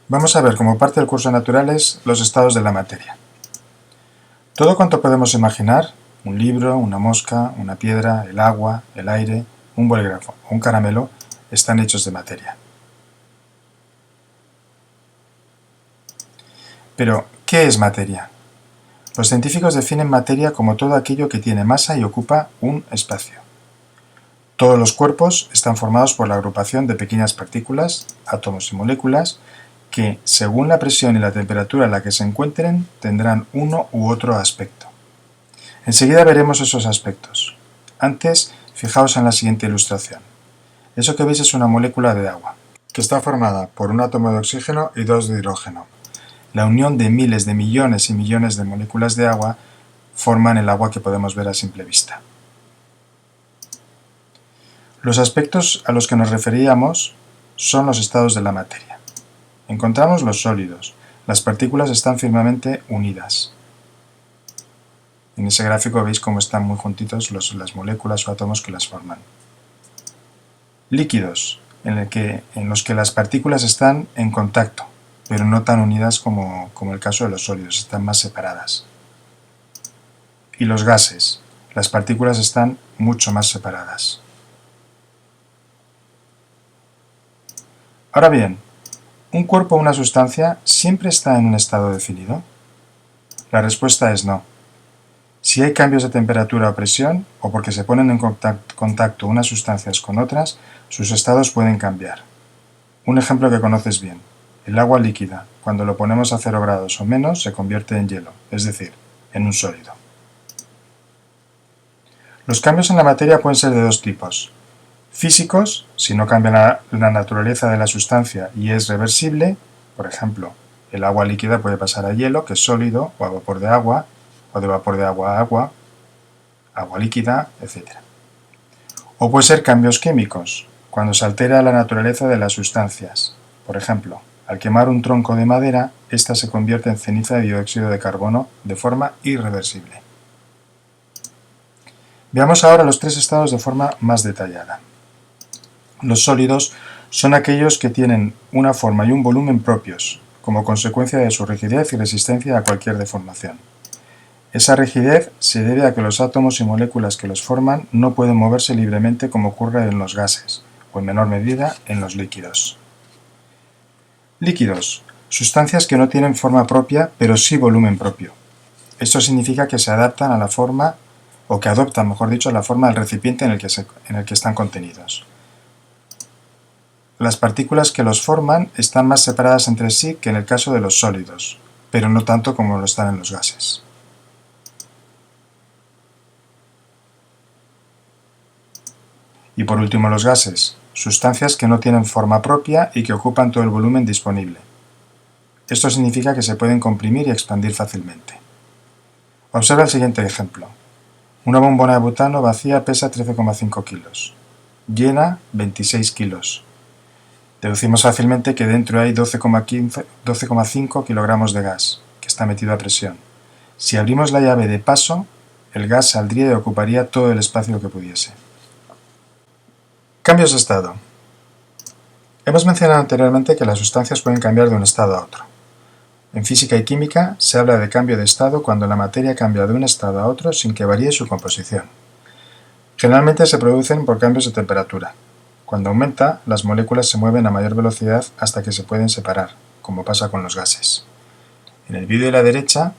Vamos a ver como parte del curso de naturales los estados de la materia. Todo cuanto podemos imaginar, un libro, una mosca, una piedra, el agua, el aire, un bolígrafo o un caramelo, están hechos de materia. Pero, ¿qué es materia? Los científicos definen materia como todo aquello que tiene masa y ocupa un espacio. Todos los cuerpos están formados por la agrupación de pequeñas partículas, átomos y moléculas, que, según la presión y la temperatura en la que se encuentren, tendrán uno u otro aspecto. Enseguida veremos esos aspectos. Antes, fijaos en la siguiente ilustración. Eso que veis es una molécula de agua, que está formada por un átomo de oxígeno y dos de hidrógeno. La unión de miles de millones y millones de moléculas de agua forman el agua que podemos ver a simple vista. Los aspectos a los que nos referíamos son los estados de la materia. Encontramos los sólidos. Las partículas están firmemente unidas. En ese gráfico veis cómo están muy juntitos las moléculas o átomos que las forman. Líquidos, en los que las partículas están en contacto, pero no tan unidas como el caso de los sólidos, están más separadas. Y los gases, las partículas están mucho más separadas. Ahora bien, ¿un cuerpo o una sustancia siempre está en un estado definido? La respuesta es no. Si hay cambios de temperatura o presión, o porque se ponen en contacto unas sustancias con otras, sus estados pueden cambiar. Un ejemplo que conoces bien. El agua líquida, cuando lo ponemos a 0 grados o menos, se convierte en hielo, es decir, en un sólido. Los cambios en la materia pueden ser de dos tipos. Físicos, si no cambia la naturaleza de la sustancia y es reversible, por ejemplo, el agua líquida puede pasar a hielo, que es sólido, o a vapor de agua, o de vapor de agua a agua, agua líquida, etc. O puede ser cambios químicos, cuando se altera la naturaleza de las sustancias. Por ejemplo, al quemar un tronco de madera, ésta se convierte en ceniza de dióxido de carbono de forma irreversible. Veamos ahora los tres estados de forma más detallada. Los sólidos son aquellos que tienen una forma y un volumen propios, como consecuencia de su rigidez y resistencia a cualquier deformación. Esa rigidez se debe a que los átomos y moléculas que los forman no pueden moverse libremente como ocurre en los gases, o en menor medida en los líquidos. Líquidos, sustancias que no tienen forma propia, pero sí volumen propio. Esto significa que se adaptan a la forma, o que adoptan, mejor dicho, la forma del recipiente en el que están contenidos. Las partículas que los forman están más separadas entre sí que en el caso de los sólidos, pero no tanto como lo están en los gases. Y por último los gases, sustancias que no tienen forma propia y que ocupan todo el volumen disponible. Esto significa que se pueden comprimir y expandir fácilmente. Observa el siguiente ejemplo. Una bombona de butano vacía pesa 13,5 kilos, llena 26 kilos. Deducimos fácilmente que dentro hay 12,5 kilogramos de gas, que está metido a presión. Si abrimos la llave de paso, el gas saldría y ocuparía todo el espacio que pudiese. Cambios de estado. Hemos mencionado anteriormente que las sustancias pueden cambiar de un estado a otro. En física y química se habla de cambio de estado cuando la materia cambia de un estado a otro sin que varíe su composición. Generalmente se producen por cambios de temperatura. Cuando aumenta, las moléculas se mueven a mayor velocidad hasta que se pueden separar, como pasa con los gases. En el vídeo de la derecha,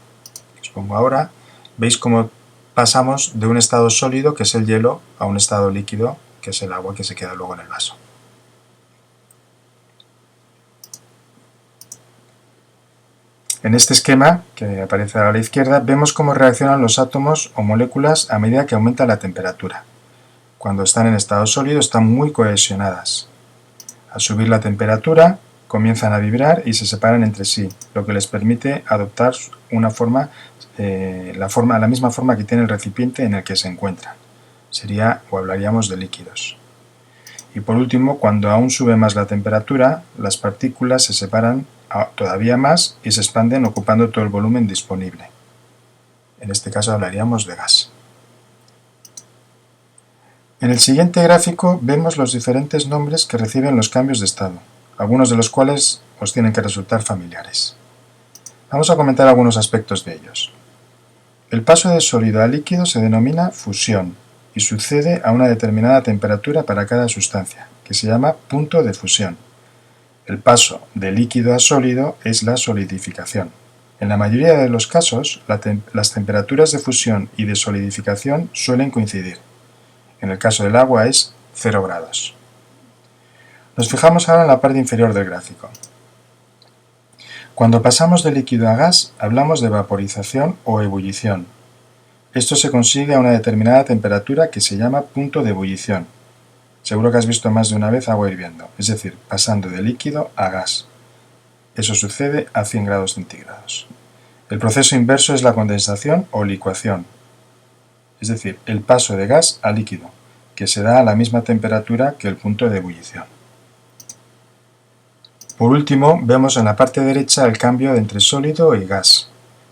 que os pongo ahora, veis cómo pasamos de un estado sólido, que es el hielo, a un estado líquido, que es el agua que se queda luego en el vaso. En este esquema, que aparece a la izquierda, vemos cómo reaccionan los átomos o moléculas a medida que aumenta la temperatura. Cuando están en estado sólido están muy cohesionadas. Al subir la temperatura, comienzan a vibrar y se separan entre sí, lo que les permite adoptar una forma, la misma forma que tiene el recipiente en el que se encuentran. Sería, o hablaríamos de líquidos. Y por último, cuando aún sube más la temperatura, las partículas se separan todavía más y se expanden ocupando todo el volumen disponible. En este caso hablaríamos de gas. En el siguiente gráfico vemos los diferentes nombres que reciben los cambios de estado. algunos de los cuales os tienen que resultar familiares. Vamos a comentar algunos aspectos de ellos. El paso de sólido a líquido se denomina fusión y sucede a una determinada temperatura para cada sustancia, que se llama punto de fusión. El paso de líquido a sólido es la solidificación. En la mayoría de los casos, las temperaturas de fusión y de solidificación suelen coincidir. En el caso del agua es 0 grados. Nos fijamos ahora en la parte inferior del gráfico. Cuando pasamos de líquido a gas, hablamos de vaporización o ebullición. Esto se consigue a una determinada temperatura que se llama punto de ebullición. Seguro que has visto más de una vez agua hirviendo, es decir, pasando de líquido a gas. Eso sucede a 100 grados centígrados. El proceso inverso es la condensación o licuación, es decir, el paso de gas a líquido, que se da a la misma temperatura que el punto de ebullición. Por último, vemos en la parte derecha el cambio entre sólido y gas.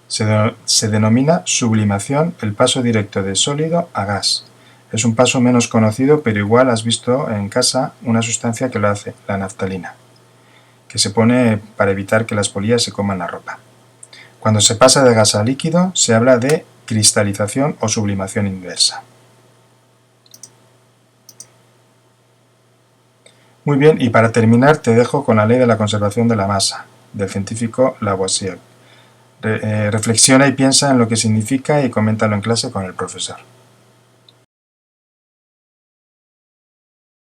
Se denomina sublimación el paso directo de sólido a gas. Es un paso menos conocido, pero igual has visto en casa una sustancia que lo hace, la naftalina, que se pone para evitar que las polillas se coman la ropa. Cuando se pasa de gas a líquido, se habla de cristalización o sublimación inversa. Muy bien, y para terminar te dejo con la ley de la conservación de la masa, del científico Lavoisier. Reflexiona y piensa en lo que significa y coméntalo en clase con el profesor.